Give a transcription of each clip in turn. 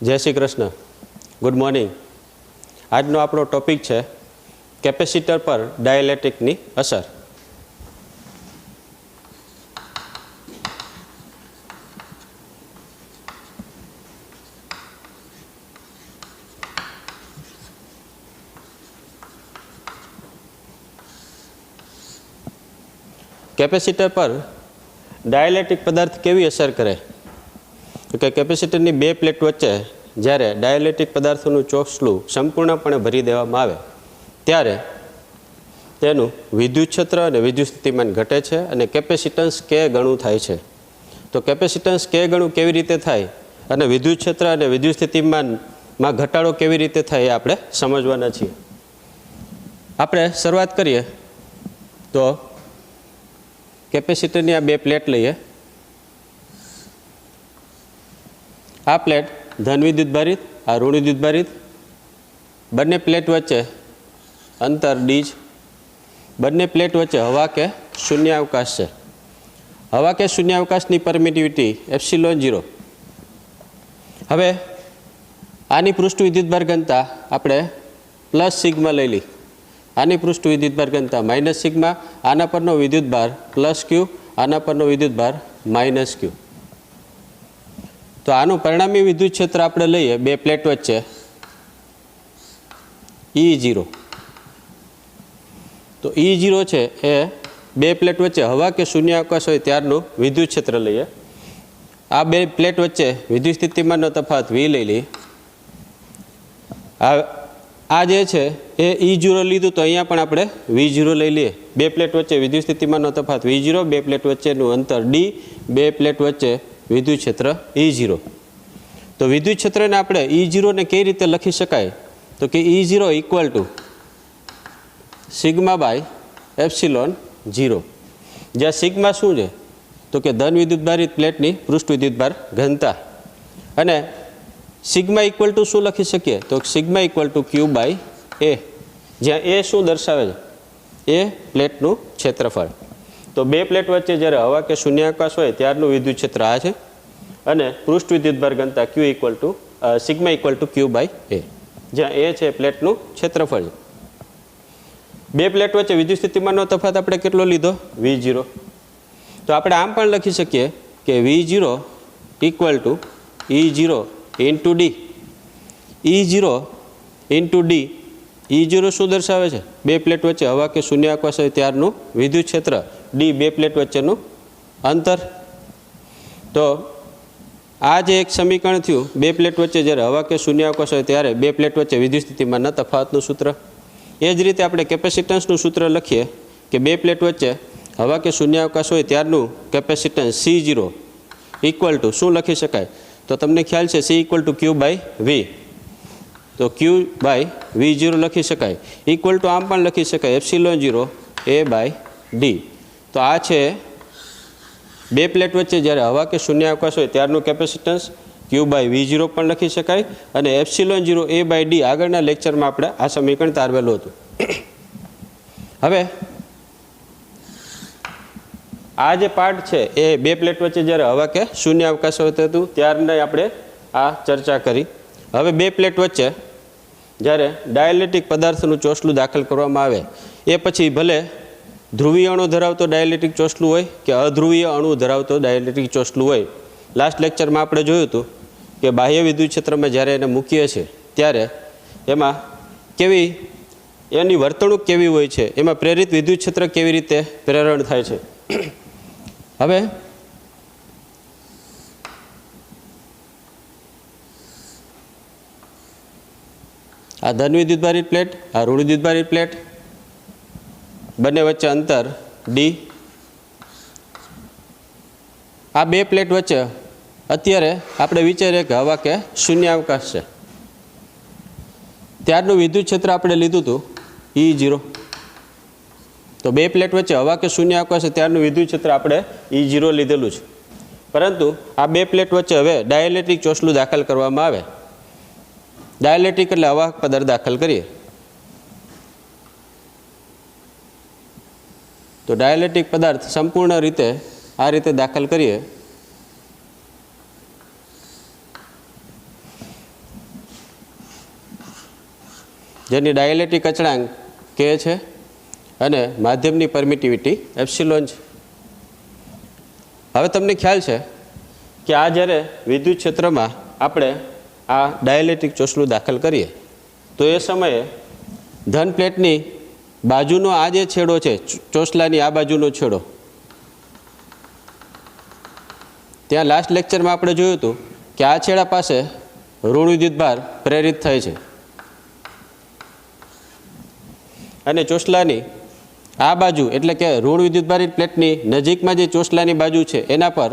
જય Shri Krishna. Good morning. આજનો આપણો ટોપિક છે કેપેસિટર પર ડાયલેક્ટ્રિકની અસર. કેપેસિટર પર ડાયલેક્ટ્રિક પદાર્થ કેવી અસર કરે? તો કે કેપેસિટરની બે પ્લેટ વચ્ચે જ્યારે ડાયલેક્ટ્રિક પદાર્થોનું ચોસલું સંપૂર્ણપણે ભરી દેવામાં આવે ત્યારે તેનું વિદ્યુત ક્ષેત્ર અને વિદ્યુત સ્થિતિમાન ઘટે છે અને કેપેસિટન્સ કે ગણું થાય છે. તો કેપેસિટન્સ કે ગણું કેવી રીતે થાય અને વિદ્યુત ક્ષેત્ર અને વિદ્યુત સ્થિતિમાનમાં ઘટાડો કેવી રીતે થાય એ આપણે સમજવાના છીએ. આપણે શરૂઆત કરીએ તો કેપેસિટરની આ બે પ્લેટ લઈએ. આ પ્લેટ ધન વિદ્યુત ભારિત, આ ઋણ વિદ્યુત ભારિત. બંને પ્લેટ વચ્ચે અંતર ડી જ. બંને પ્લેટ વચ્ચે હવા કે શૂન્યાવકાશ છે. હવા કે શૂન્યાવકાશની પરમિટિવિટી એપ્સિલોન 0. હવે આની પૃષ્ઠ વિદ્યુતભાર ઘનતા આપણે પ્લસ સિગ્મા લઈ લઈ. આની પૃષ્ઠ વિદ્યુતભાર ઘનતા માઇનસ સિગ્મા. આના પરનો વિદ્યુતભાર પ્લસ ક્યુ, આના પરનો વિદ્યુતભાર માઇનસ ક્યુ. તો આનું પરિણામી વિદ્યુત ક્ષેત્ર આપણે લઈએ બે પ્લેટ વચ્ચે E0. તો E0 છે એ બે પ્લેટ વચ્ચે હવા કે શૂન્યાવકાશ હોય ત્યારનું વિદ્યુત ક્ષેત્ર લઈએ. આ બે પ્લેટ વચ્ચે વિદ્યુત સ્થિતિમાનનો તફાવત V લઈ લઈએ. આ જે છે એ E0 લીધું તો અહીંયા પણ આપણે V0 લઈ લઈએ. બે પ્લેટ વચ્ચે વિદ્યુત સ્થિતિમાનનો તફાવત V0, બે પ્લેટ વચ્ચેનું અંતર D, બે પ્લેટ વચ્ચે વિદ્યુત ક્ષેત્ર E0. તો વિદ્યુત ક્ષેત્રને આપણે E0 ને કઈ રીતે લખી શકાય? તો કે E0 equal to sigma by epsilon 0. જ્યાં સિગ્મા શું છે? તો કે ધન વિદ્યુતભારિત પ્લેટની પૃષ્ઠ વિદ્યુતભાર ઘનતા. અને સિગ્મા ઇક્વલ ટુ શું લખી શકીએ? તો sigma equal to Q by A. જ્યાં એ શું દર્શાવે છે? એ પ્લેટનું ક્ષેત્રફળ. તો બે પ્લેટ વચ્ચે જ્યારે હવા કે શૂન્યાવકાશ હોય ત્યારનું વિદ્યુત ક્ષેત્ર આ છે અને પૃષ્ઠ વિદ્યુતભાર ઘનતા Q equal to sigma equal to Q by A. જ્યાં એ છે પ્લેટનું ક્ષેત્રફળ. બે પ્લેટ વચ્ચે વિદ્યુત સ્થિતિમાનનો તફાવત આપણે કેટલો લીધો? V0. તો આપણે આમ પણ લખી શકીએ કે V0 equal to E0 into D. E0 into D. E0 શું દર્શાવે છે? બે પ્લેટ વચ્ચે હવા કે શૂન્યાવકાશ હોય ત્યારનું વિદ્યુત ક્ષેત્ર. ડી બે પ્લેટ વચ્ચેનું અંતર. તો આ જે એક સમીકરણ થયું બે પ્લેટ વચ્ચે જ્યારે હવા કે શૂન્યાવકાશ હોય ત્યારે બે પ્લેટ વચ્ચે વિદ્યુત સ્થિતિમાનના તફાવતનું સૂત્ર. એ જ રીતે આપણે કેપેસિટન્સનું સૂત્ર લખીએ કે બે પ્લેટ વચ્ચે હવા કે શૂન્યાવકાશ હોય ત્યારનું કેપેસિટન્સ C0 ઇક્વલ ટુ શું લખી શકાય? તો તમને ખ્યાલ છે C equal to Q by V. તો ક્યુ બાય V0 લખી શકાય. ઇક્વલ ટુ આમ પણ લખી શકાય એપ્સિલોન 0 A બાય ડી. તો આ છે બે પ્લેટ વચ્ચે જ્યારે હવા કે શૂન્યાવકાશ હોય ત્યારનું કેપેસિટન્સ. ક્યુ બાય V0 પણ લખી શકાય અને એપ્સિલોન 0 A બાય ડી આગળના લેક્ચરમાં આપણે આ સમીકરણ તારવેલું હતું. હવે આ જે પાર્ટ છે એ બે પ્લેટ વચ્ચે જ્યારે હવા કે શૂન્યાવકાશ હોતું હતું ત્યારને આપણે આ ચર્ચા કરી. હવે બે પ્લેટ વચ્ચે જ્યારે ડાયલેક્ટ્રિક પદાર્થનું ચોસલું દાખલ કરવામાં આવે એ પછી ભલે ધ્રુવીય અણુ ધરાવતો ડાયલેક્ટ્રિક ચોસલું હોય કે અધ્રુવીય અણુ ધરાવતો ડાયલેક્ટ્રિક ચોસલું હોય. લાસ્ટ લેક્ચરમાં આપણે જોયું હતું કે બાહ્ય વિદ્યુત ક્ષેત્રમાં જ્યારે એને મૂકીએ છીએ ત્યારે એમાં કેવી એની વર્તણૂક કેવી હોય છે, એમાં પ્રેરિત વિદ્યુત ક્ષેત્ર કેવી રીતે પ્રેરણ થાય છે. હવે આ ધન વિદ્યુતભારિત પ્લેટ, આ ઋણ વિદ્યુતભારિત પ્લેટ, બંને વચ્ચે અંતર ડી. આ બે પ્લેટ વચ્ચે અત્યારે આપણે વિચારીએ કે હવા કે શૂન્યાવકાશ છે ત્યારનું વિદ્યુત ક્ષેત્ર આપણે લીધું હતું E0. તો બે પ્લેટ વચ્ચે હવા કે શૂન્યાવકાશ છે ત્યારનું વિદ્યુત ક્ષેત્ર આપણે E0 લીધેલું છે. પરંતુ આ બે પ્લેટ વચ્ચે હવે ડાયલેક્ટ્રિક ચોસલું દાખલ કરવામાં આવે. ડાયલેક્ટ્રિક એટલે અવાહક પદાર્થ દાખલ કરીએ. તો ડાયલેક્ટ્રિક પદાર્થ સંપૂર્ણ રીતે આ રીતે દાખલ કરીએ જેની ડાયલેક્ટ્રિક અચળાંક કે છે અને માધ્યમની પરમિટિવિટી એપ્સિલોન છે. હવે તમને ખ્યાલ છે કે આ જ્યારે વિદ્યુત ક્ષેત્રમાં આપણે આ ડાયલેક્ટ્રિક ચોસલું દાખલ કરીએ તો એ સમયે ધન પ્લેટની બાજુનો આ જે છેડો છે, ચોસલાની આ બાજુનો છેડો, ત્યાં લાસ્ટ લેક્ચરમાં આપણે જોયું હતું કે આ છેડા પાસે ઋણ વિદ્યુતભાર પ્રેરિત થાય છે અને ચોસલાની આ બાજુ એટલે કે ઋણ વિદ્યુતભારિત પ્લેટની નજીકમાં જે ચોસલાની બાજુ છે એના પર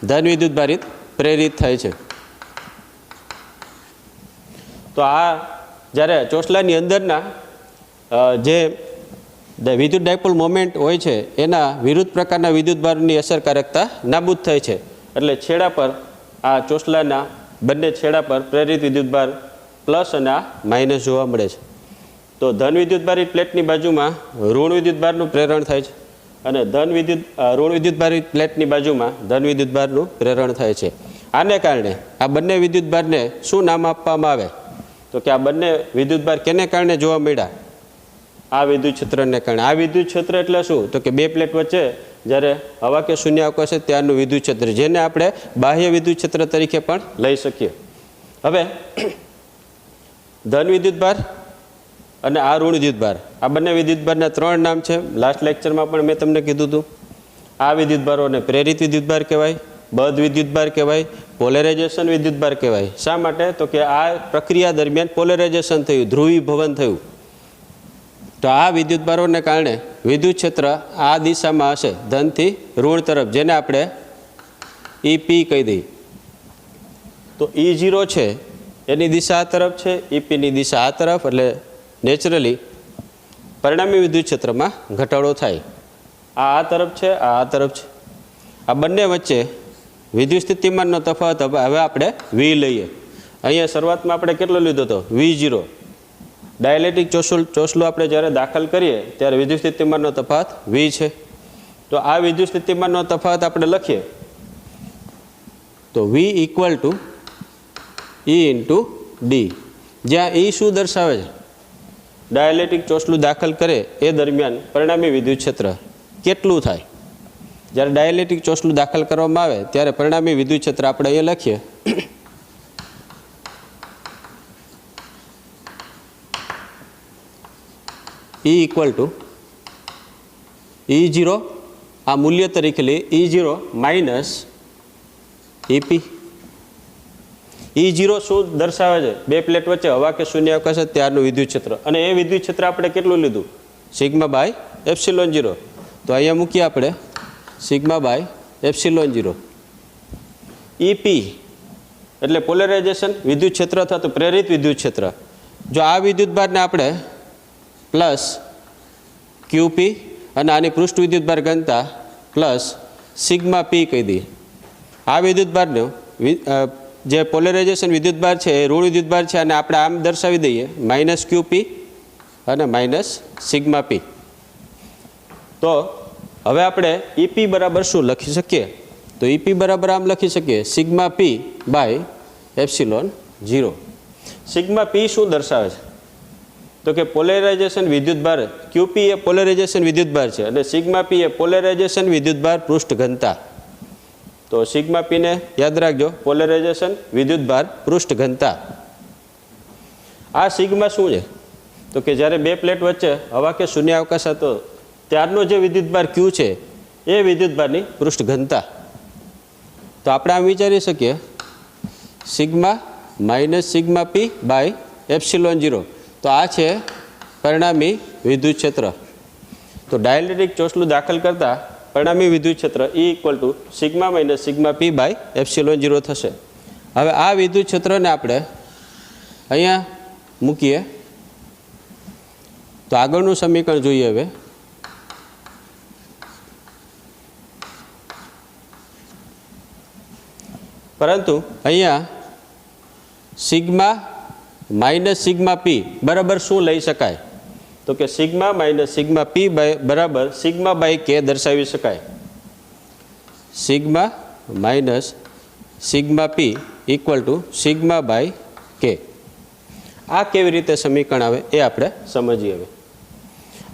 ધન વિદ્યુતભારિત પ્રેરિત થાય છે. તો આ જ્યારે ચોસલાની અંદરના જે વિદ્યુત ડાયપોલ મોમેન્ટ હોય છે એના વિરુદ્ધ પ્રકારના વિદ્યુતભારની અસરકારકતા નાબૂદ થાય છે. એટલે છેડા પર આ ચોસલાના બંને છેડા પર પ્રેરિત વિદ્યુતભાર પ્લસ અને આ માઇનસ જોવા મળે છે. તો ધન વિદ્યુતભારિત પ્લેટની બાજુમાં ઋણ વિદ્યુતભારનું પ્રેરણ થાય છે અને ઋણ વિદ્યુતભારિત પ્લેટની બાજુમાં ધન વિદ્યુતભારનું પ્રેરણ થાય છે. આને કારણે આ બંને વિદ્યુતભારને શું નામ આપવામાં આવે તો કે આ બંને વિદ્યુતભાર કેને કારણે જોવા મળ્યા? આ વિદ્યુત ક્ષેત્રને કારણે. આ વિદ્યુત ક્ષેત્ર એટલે શું તો કે બે પ્લેટ વચ્ચે જ્યારે હવા કે શૂન્યાવકાશ છે ત્યારનું વિદ્યુત ક્ષેત્ર, જેને આપણે બાહ્ય વિદ્યુત ક્ષેત્ર તરીકે પણ લઈ શકીએ. હવે ધન વિદ્યુતભાર અને આ ઋણ વિદ્યુતભાર, આ બંને વિદ્યુતભારના ત્રણ નામ છે. લાસ્ટ લેક્ચરમાં પણ મેં તમને કીધું હતું. આ વિદ્યુતભારોને પ્રેરિત વિદ્યુતભાર કહેવાય, બદ્ધ વિદ્યુતભાર કહેવાય, પોલેરાઇઝેશન વિદ્યુતભાર કહેવાય. શા માટે તો કે આ પ્રક્રિયા દરમિયાન પોલેરાઇઝેશન થયું, ધ્રુવીભવન થયું. તો આ વિદ્યુતભારોને કારણે વિદ્યુત ક્ષેત્ર આ દિશામાં હશે, ધનથી ઋણ તરફ, જેને આપણે EP કહી દઈએ. તો E0 છે એની દિશા આ તરફ છે, EPની દિશા આ તરફ, એટલે નેચરલી પરિણામી વિદ્યુત ક્ષેત્રમાં ઘટાડો થાય. આ તરફ છે, આ તરફ છે. આ બંને વચ્ચે વિદ્યુત સ્થિતિમાનનો તફાવત હવે આપણે V લઈએ. અહીંયા શરૂઆતમાં આપણે કેટલો લીધો હતો? V0. ડાયલેક્ટ્રિક ચોસલું આપણે જ્યારે દાખલ કરીએ ત્યારે વિદ્યુત સ્થિતિમાનનો તફાવત V છે. તો આ વિદ્યુત સ્થિતિમાનનો તફાવત આપણે લખીએ તો V equal to E into D, જ્યાં E શું દર્શાવે છે? ડાયલેક્ટ્રિક ચોસલું દાખલ કરે એ દરમિયાન પરિણામી વિદ્યુત ક્ષેત્ર કેટલું થાય. જ્યારે ડાયલેક્ટ્રિક ચોસલું દાખલ કરવામાં આવે ત્યારે પરિણામી વિદ્યુત ક્ષેત્ર આપણે અહીંયા લખીએ E ઇક્વલ ટુ E0, આ મૂલ્ય તરીકે લઈએ E0 માઇનસ EP. E0 શું દર્શાવે છે? બે પ્લેટ વચ્ચે હવા કે શૂન્યાવકાશ ત્યારનું વિદ્યુત ક્ષેત્ર, અને એ વિદ્યુત ક્ષેત્ર આપણે કેટલું લીધું? Sigma by epsilon 0. તો અહીંયા મૂકીએ આપણે સિગ્મા બાય એપ્સિલોન 0. EP એટલે પોલેરાઇઝેશન વિદ્યુત ક્ષેત્ર અથવા તો પ્રેરિત વિદ્યુત ક્ષેત્ર. જો આ વિદ્યુતભારને આપણે પ્લસ QP અને આની પૃષ્ઠ વિદ્યુતભાર ઘનતા પ્લસ સિગ્મા P કહી દઈએ. આ વિદ્યુતભારનો જે પોલેરાઇઝેશન વિદ્યુતભાર છે એ ઋણ વિદ્યુતભાર છે, અને આપણે આમ દર્શાવી દઈએ માઇનસ QP અને માઇનસ સિગ્મા P. તો હવે આપણે EP બરાબર શું લખી શકીએ? તો EP બરાબર આમ લખી શકીએ sigma P by epsilon 0. Sigma P શું દર્શાવે છે? તો કે પોલેરાઇઝેશન વિદ્યુતભાર. QP એ પોલેરાઇઝેશન વિદ્યુતભાર છે અને સિગ્મા P એ પોલેરાઇઝેશન વિદ્યુતભાર પૃષ્ઠ ઘનતા. તો સિગ્મા P ને યાદ રાખજો, પોલેરાઇઝેશન વિદ્યુતભાર પૃષ્ઠ ઘનતા. આ સિગ્મા શું છે? તો કે જ્યારે બે પ્લેટ વચ્ચે હવા કે શૂન્યાવકાશ હતો ત્યારનો જે વિદ્યુતભાર Q છે એ વિદ્યુતભારની પૃષ્ઠ ઘનતા. તો આપણે આમ વિચારી શકીએ sigma minus sigma P by epsilon 0. તો આ છે પરિણામી વિદ્યુત ક્ષેત્ર. તો ડાયલેક્ટ્રિક ચોસલું દાખલ કરતા પરિણામી વિદ્યુત ક્ષેત્ર E equal to sigma minus sigma P by epsilon 0 થશે. હવે આ વિદ્યુત ક્ષેત્રને આપણે અહીંયા મૂકીએ તો આગળનું સમીકરણ જોઈએ. હવે પરંતુ અહીંયા સિગ્મા માઇનસ સિગ્મા P બરાબર શું લઈ શકાય? તો કે સિગ્મા માઇનસ સિગ્મા P બરાબર સિગ્મા બાય K દર્શાવી શકાય. Sigma minus sigma P equal to sigma by K. આ કેવી રીતે સમીકરણ આવે એ આપણે સમજીએ. હવે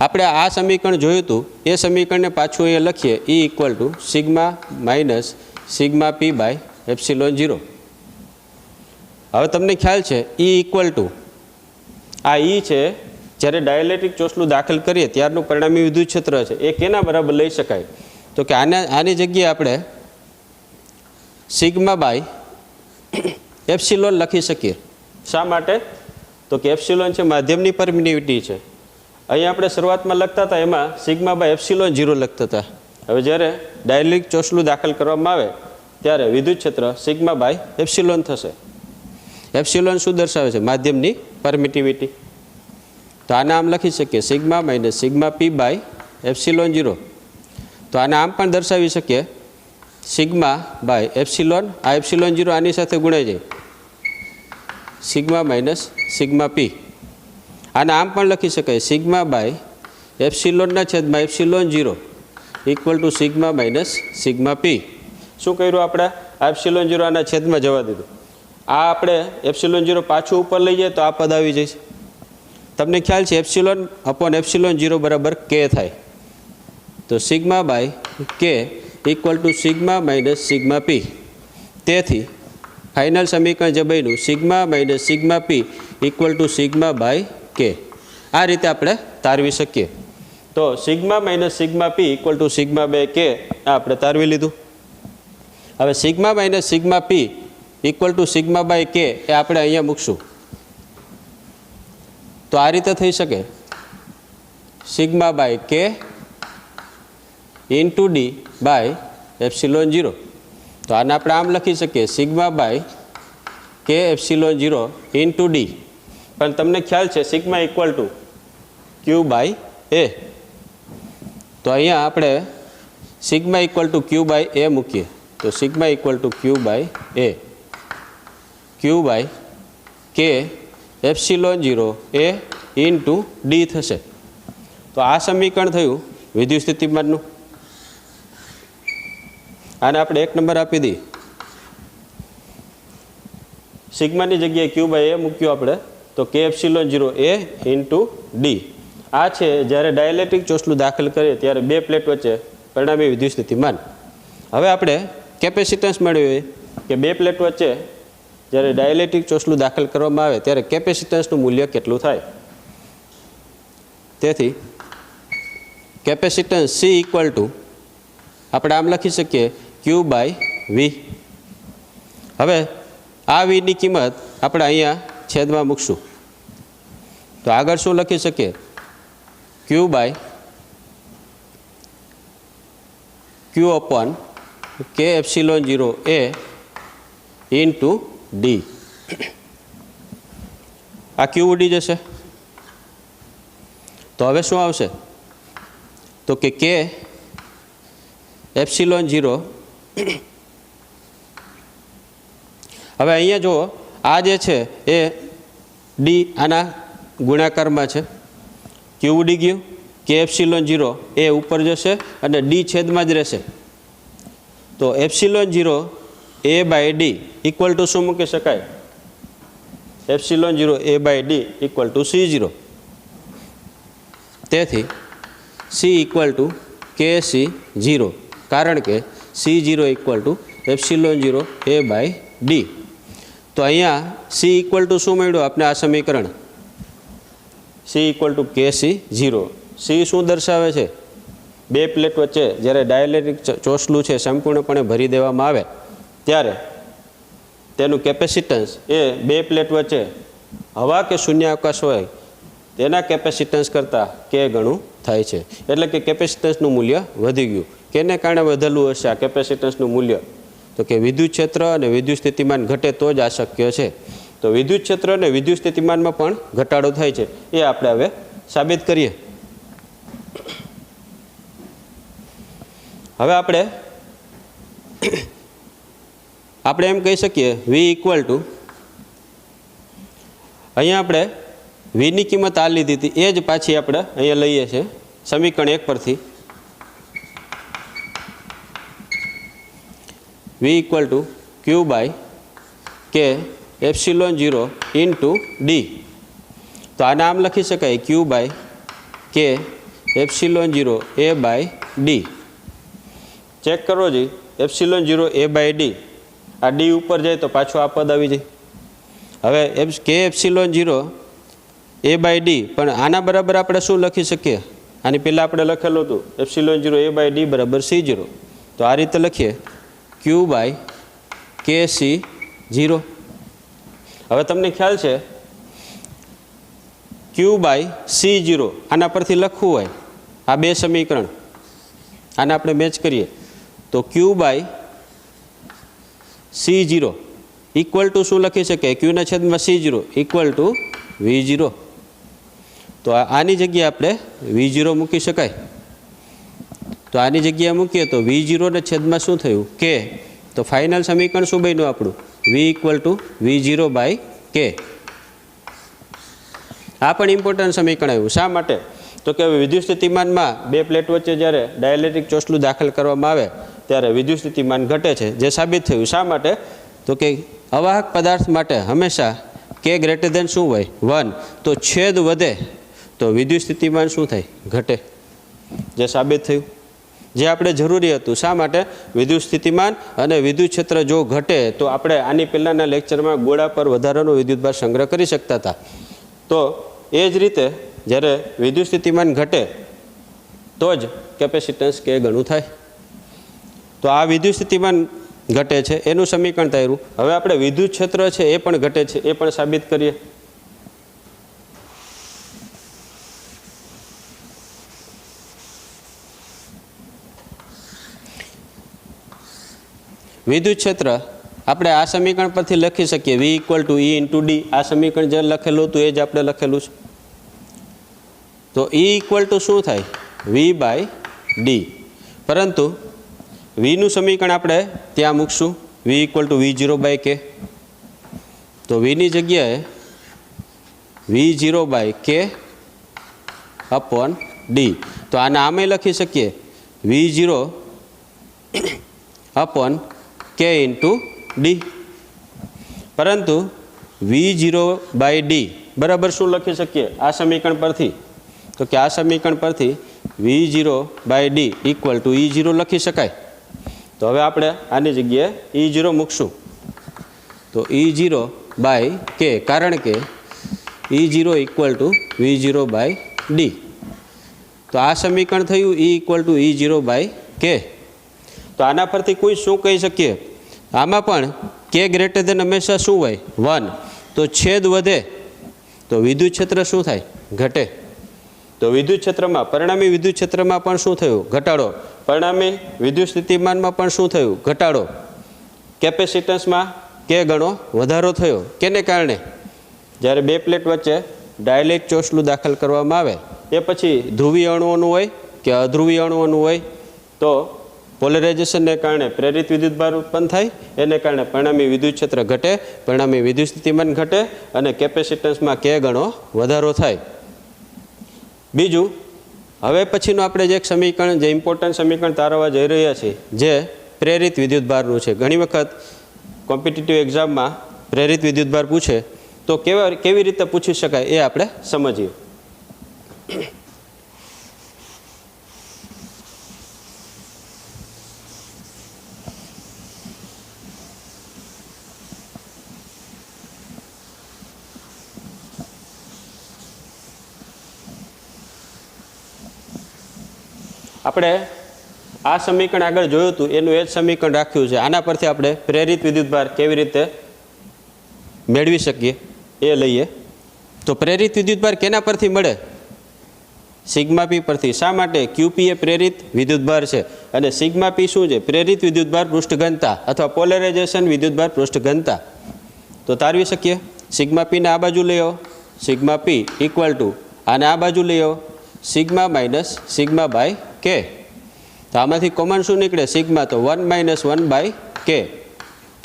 આપણે આ સમીકરણ જોયું હતું એ સમીકરણને પાછું અહીંયા લખીએ. E equal to sigma minus sigma P by epsilon 0. હવે તમને ખ્યાલ છે ઈ ઇક્વલ ટુ આ ઈ છે જ્યારે ડાયલેક્ટ્રિક ચોસલું દાખલ કરીએ ત્યારનું પરિણામી વિદ્યુત ક્ષેત્ર છે એ કેના બરાબર લઈ શકાય? તો કે આની જગ્યાએ આપણે સિગ્મા બાય એપ્સિલોન લખી શકીએ. શા માટે? તો કે એપ્સિલોન છે માધ્યમની પરમિટિવિટી છે. અહીંયા આપણે શરૂઆતમાં લખતા હતા એમાં સિગ્મા બાય એપ્સિલોન 0 લખતા હતા. હવે જ્યારે ડાયલેક્ટ્રિક ચોસલું દાખલ કરવામાં આવે ત્યારે વિદ્યુત ક્ષેત્ર સિગ્મા બાય એપ્સિલોન થશે. એપ્સિલોન શું દર્શાવે છે? માધ્યમની પરમિટિવિટી. તો આને આમ લખી શકીએ sigma minus sigma P by epsilon 0. તો આને આમ પણ દર્શાવી શકીએ સિગ્મા બાય એપ્સિલોન. આ એપ્સિલોન 0 આની સાથે ગુણાઈ જાય સિગ્મા માઇનસ સિગ્મા પી. આને આમ પણ લખી શકાય સિગ્મા બાય એપ્સિલોનના છેદમાં epsilon 0 equal to sigma minus sigma પી. શું કર્યું આપણે? આ એપ્સિલોન 0 આના છેદમાં જવા દીધું. આ આપણે એપ્સિલોન 0 પાછું ઉપર લઈ જાય તો આ પદ આવી જશે. તમને ખ્યાલ છે એપ્સિલોન અપોન એપ્સિલોન 0 બરાબર કે થાય. તો sigma by K equal to sigma minus sigma P. તેથી ફાઇનલ સમીકરણ જે બન્યું sigma minus sigma P equal to sigma by K. આ રીતે આપણે તારવી શકીએ. તો sigma minus sigma P equal to sigma by K આ આપણે તારવી લીધું. હવે sigma minus sigma P equal to sigma by K એ આપણે અહીંયા મૂકશું. તો આ રીતે થઈ શકે sigma by K into D by epsilon 0. તો આને આપણે આમ લખી શકીએ sigma by K epsilon 0 into D. પણ તમને ખ્યાલ છે sigma equal to Q by A. તો અહીંયા આપણે sigma equal to Q by A મૂકીએ. તો sigma equal to Q by A. Q by K epsilon 0 A into D થશે. તો આ સમીકરણ થયું વિદ્યુત સ્થિતિમાનનું. આને આપણે 1 નંબર આપી દઈએ. સિગ્માની જગ્યાએ ક્યુ બાય એ મૂક્યું આપણે. તો કે એપ્સિલોન 0 એ ઇન્ટુ ડી. આ છે જ્યારે ડાયલેક્ટ્રિક ચોસલું દાખલ કરીએ ત્યારે બે પ્લેટ વચ્ચે પરિણામી વિદ્યુત સ્થિતિમાન. હવે આપણે કેપેસિટન્સ મેળવીએ કે બે પ્લેટ વચ્ચે જ્યારે ડાયલેક્ટ્રિક ચોસલું દાખલ કરવામાં આવે ત્યારે કેપેસિટન્સનું મૂલ્ય કેટલું થાય. તેથી કેપેસિટન્સ સી ઇક્વલ ટુ આપણે આમ લખી શકીએ ક્યુ બાય વી. હવે આ વીની કિંમત આપણે અહીંયા છેદમાં મૂકશું. તો આગળ શું લખી શકીએ? ક્યુ by Q upon k epsilon 0 A into D. આ ક્યુ ઉડી જશે. તો હવે શું આવશે? તો કે એપ્સિલોન 0. હવે અહીંયા જુઓ આ જે છે એ ડી આના ગુણાકારમાં છે. ક્યુ ઉડી ગયું. કે એપ્સિલોન 0 એ ઉપર જશે અને ડી છેદમાં જ રહેશે. તો epsilon 0 A by D equal to શું મૂકી શકાય? Epsilon 0 A by D equal to C0. તેથી સી ઇક્વલ ટુ કે C0 કારણ કે C0 equal to epsilon 0 A by D. તો અહીંયા સી ઇક્વલ ટુ શું મળ્યું આપણે આ સમીકરણ? સી ઇક્વલ ટુ કે C0. સી શું દર્શાવે છે? બે પ્લેટ વચ્ચે જ્યારે ડાયલેક્ટ્રિક ચોસલું છે સંપૂર્ણપણે ભરી દેવામાં આવે ત્યારે તેનું કેપેસિટન્સ એ બે પ્લેટ વચ્ચે હવા કે શૂન્યાવકાશ હોય તેના કેપેસિટન્સ કરતાં કે ગણું થાય છે. એટલે કે કેપેસિટન્સનું મૂલ્ય વધી ગયું. કેને કારણે વધેલું હશે આ કેપેસિટન્સનું મૂલ્ય? તો કે વિદ્યુત ક્ષેત્ર અને વિદ્યુત સ્થિતિમાન ઘટે તો જ આ શક્ય છે. તો વિદ્યુત ક્ષેત્ર અને વિદ્યુત સ્થિતિમાનમાં પણ ઘટાડો થાય છે એ આપણે હવે સાબિત કરીએ. હવે આપણે એમ કહી શકીએ વી ઇક્વલ ટુ અહીંયા આપણે વીની કિંમત આ લીધી હતી એ જ પાછી આપણે અહીંયા લઈએ છીએ સમીકરણ 1 પરથી. V equal to Q by K epsilon 0 into D. તો આને આમ લખી શકાય Q by K epsilon 0 A by D. Check કરો જી, એપ્સિલોન 0 એ બાય ડી, આ ડી ઉપર જાય તો પાછું આ પદ આવી જાય. હવે કે એપ્સિલોન 0 એ બાય ડી, પણ આના બરાબર આપણે શું લખી શકીએ? આની પહેલાં આપણે લખેલું હતું એપ્સિલોન 0 એ બાય ડી બરાબર C0. તો આ રીતે લખીએ ક્યુ બાય કે C0. હવે તમને ખ્યાલ છે ક્યુ બાય C0 આના પરથી લખવું હોય, આ બે સમીકરણ આને આપણે મેચ કરીએ તો Q by C0 equal to શું લખી શકીએ? ક્યુના છેદમાં C0 ઇક્વલ ટુ V0. તો આની જગ્યાએ આપણે V0 મૂકી શકાય. તો આની જગ્યાએ મૂકીએ તો V0 ને છેદમાં શું થયું? કે. તો ફાઇનલ સમીકરણ શું બન્યું આપણું? V equal to V0 by K. આ પણ ઇમ્પોર્ટન્ટ સમીકરણ આવ્યું. શા માટે? તો કે વિદ્યુત સ્થિતિમાનમાં બે પ્લેટ વચ્ચે જ્યારે ડાયલેક્ટ્રિક ચોસલું દાખલ કરવામાં આવે ત્યારે વિદ્યુત સ્થિતિમાન ઘટે છે, જે સાબિત થયું. શા માટે? તો કે અવાહક પદાર્થ માટે હંમેશા કે ગ્રેટર દેન શું હોય? 1. તો છેદ વધે તો વિદ્યુત સ્થિતિમાન શું થાય? ઘટે, જે સાબિત થયું, જે આપણે જરૂરી હતું. શા માટે? વિદ્યુત સ્થિતિમાન અને વિદ્યુત ક્ષેત્ર જો ઘટે તો આપણે આની પહેલાંના લેક્ચરમાં ગોળા પર વધારાનો વિદ્યુતભાર સંગ્રહ કરી શકતા હતા. તો એ જ રીતે જ્યારે વિદ્યુત સ્થિતિમાન ઘટે તો જ કેપેસિટન્સ કે ગણું થાય. તો આ વિદ્યુત સ્થિતિમાન ઘટે છે એનું સમીકરણ થયું. હવે આપણે વિદ્યુત ક્ષેત્ર છે એ પણ ઘટે છે એ પણ સાબિત કરીએ. વિદ્યુત ક્ષેત્ર આપણે આ સમીકરણ પરથી લખી શકીએ V equal to E into D. આ સમીકરણ જે લખેલું હતું એ જ આપણે લખેલું છે. તો E ઇક્વલ ટુ શું થાય? V by D. પરંતુ Vનું સમીકરણ આપણે ત્યાં મૂકશું V equal to V0 by કે. તો Vની જગ્યાએ V0 બાય કે અપોન ડી. તો આને આમે લખી શકીએ V0 upon k into D. પરંતુ V0 બાય ડી બરાબર શું લખી શકીએ આ સમીકરણ પરથી? તો કે આ સમીકરણ પરથી V0 by D equal two E0 લખી શકાય. તો હવે આપણે આની જગ્યાએ E0 મૂકશું. તો E0 બાય કે, કારણ કે E0 equal two V0 by D. તો આ સમીકરણ થયું E equal two E0 by કે. તો આના પરથી કોઈ શું કહી શકીએ? આમાં પણ કે ગ્રેટર દેન હંમેશા શું હોય? 1. તો છેદ વધે તો વિદ્યુત ક્ષેત્ર શું થાય? ઘટે. તો વિદ્યુત ક્ષેત્રમાં, પરિણામી વિદ્યુત ક્ષેત્રમાં પણ શું થયું? ઘટાડો. પરિણામી વિદ્યુત સ્થિતિમાનમાં પણ શું થયું? ઘટાડો. કેપેસિટન્સમાં કે ગણો વધારો થયો. કેને કારણે? જ્યારે બે પ્લેટ વચ્ચે ડાયલેક્ટ્રિક ચોસલું દાખલ કરવામાં આવે એ પછી ધ્રુવીય અણુઓનું હોય કે અધ્રુવીય અણુઓનું હોય તો પોલરાઇઝેશનને કારણે પ્રેરિત વિદ્યુતભાર ઉત્પન્ન થાય. એને કારણે પરિણામી વિદ્યુત ક્ષેત્ર ઘટે, પરિણામી વિદ્યુત સ્થિતિમાન ઘટે અને કેપેસિટન્સમાં કે ગણો વધારો થાય. બીજું, હવે પછીનું આપણે જે એક સમીકરણ, જે ઇમ્પોર્ટન્ટ સમીકરણ તારવવા જઈ રહ્યા છીએ, જે પ્રેરિત વિદ્યુતભારનું છે. ઘણી વખત કોમ્પિટિટિવ એક્ઝામમાં પ્રેરિત વિદ્યુતભાર પૂછે તો કેવી રીતે પૂછી શકાય એ આપણે સમજીએ. આપણે આ સમીકરણ આગળ જોયું હતું એનું એ જ સમીકરણ રાખ્યું છે. આના પરથી આપણે પ્રેરિત વિદ્યુતભાર કેવી રીતે મેળવી શકીએ એ લઈએ. તો પ્રેરિત વિદ્યુતભાર કેના પરથી મળે? સિગ્મા પી પરથી. શા માટે? ક્યુપી એ પ્રેરિત વિદ્યુતભાર છે અને સિગ્મા પી શું છે? પ્રેરિત વિદ્યુતભાર પૃષ્ઠ ઘનતા અથવા પોલરાઇઝેશન વિદ્યુતભાર પૃષ્ઠ ઘનતા. તો તારવી શકીએ. સિગ્મા પીને આ બાજુ લઈ આવો, સિગ્મા પી ઇક્વલ ટુ આને આ બાજુ લઈ આવો, સિગ્મા માઇનસ સિગ્મા બાય કે. તો આમાંથી કોમન શું નીકળે? સિગ્મા. તો 1 માઇનસ 1 બાય કે.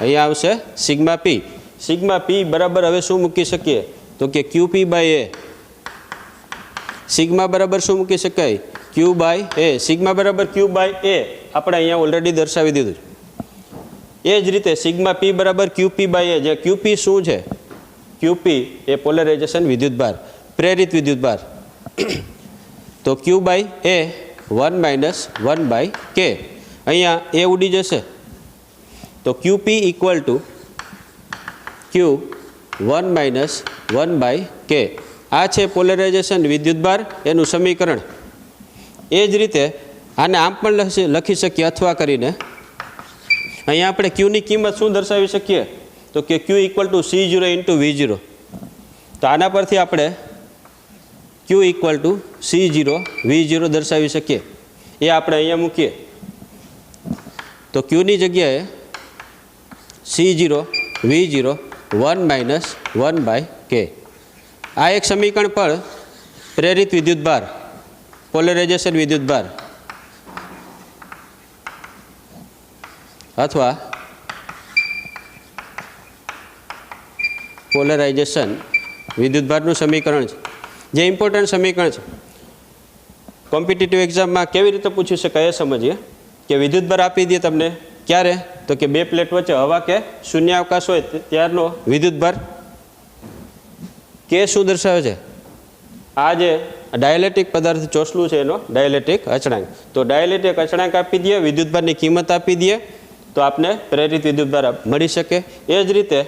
અહીંયા આવશે સિગ્મા પી. સિગ્મા પી બરાબર હવે શું મૂકી શકીએ? તો કે ક્યુ પી બાય એ. સિગ્મા બરાબર શું મૂકી શકાય? Q by A. સિગ્મા બરાબર ક્યુ બાય એ આપણે અહીંયા ઓલરેડી દર્શાવી દીધું. એ જ રીતે સિગ્મા પી બરાબર ક્યુપી બાય એ, જે ક્યુપી શું છે? ક્યુપી એ પોલરાઇઝેશન વિદ્યુતભાર, પ્રેરિત વિદ્યુતભાર. તો Q by A 1 minus 1 by K, અહીંયા એ ઉડી જશે. તો Q P equal to Q 1 minus 1 by K. આ છે પોલરાઇઝેશન વિદ્યુતભાર, એનું સમીકરણ. એ જ રીતે આને આમ પણ લખી શકીએ અથવા કરીને. અહીંયા આપણે ક્યુની કિંમત શું દર્શાવી શકીએ? તો કે ક્યુ equal to C0 into V0. તો આના પરથી આપણે ક્યુ ઇક્વલ ટુ C0 V0 દર્શાવી શકીએ. એ આપણે અહીંયા મૂકીએ તો ક્યુની જગ્યાએ C0 V0 1 minus 1 by K. આ એક સમીકરણ પણ પ્રેરિત વિદ્યુતભાર, પોલરાઇઝેશન વિદ્યુતભાર અથવા પોલરાઇઝેશન વિદ્યુતભારનું સમીકરણ છે, જે ઇમ્પોર્ટન્ટ સમીકરણ છે. કોમ્પિટિટિવ એક્ઝામમાં કેવી રીતે પૂછી શકાય એ સમજીએ. કે વિદ્યુતભાર આપી દે તમને ક્યારે? તો કે બે પ્લેટ વચ્ચે હવા કે શૂન્યાવકાશ હોય ત્યારનો વિદ્યુતભાર. કે શું દર્શાવે છે? આ જે ડાયલેક્ટ્રિક પદાર્થ ચોસલું છે એનો ડાયલેક્ટ્રિક અચળાંક. તો ડાયલેક્ટ્રિક અચળાંક આપી દે, વિદ્યુતભારની કિંમત આપી દે, તો આપને પ્રેરિત વિદ્યુતભાર મળી શકે. એ જ રીતે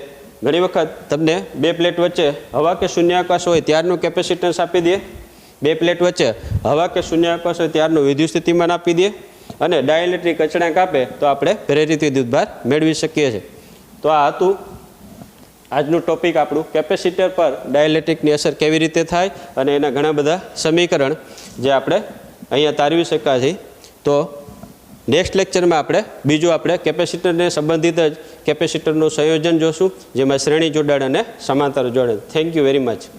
ઘણી વખત તમને બે પ્લેટ વચ્ચે હવા કે શૂન્યાવકાશ હોય ત્યારનું કેપેસિટન્સ આપી દે, બે પ્લેટ વચ્ચે હવા કે શૂન્યાવકાશ હોય ત્યારનું વિદ્યુત સ્થિતિમાન આપી દે, અને ડાયલેક્ટ્રિક અચળાંક આપે તો આપણે પ્રેરિત વિદ્યુતભાર મેળવી શકીએ છીએ. તો આ હતું આજનું ટોપિક આપણું, કેપેસિટર પર ડાયલેક્ટ્રિકની અસર કેવી રીતે થાય અને એના ઘણા બધા સમીકરણ જે આપણે અહીંયા તારવી શક્યા છે. તો નેક્સ્ટ લેક્ચરમાં આપણે કેપેસિટરને સંબંધિત જ કેપેસિટરનું સંયોજન જોશું, જેમાં શ્રેણી જોડાણ અને સમાંતર જોડાણ. Thank you very much.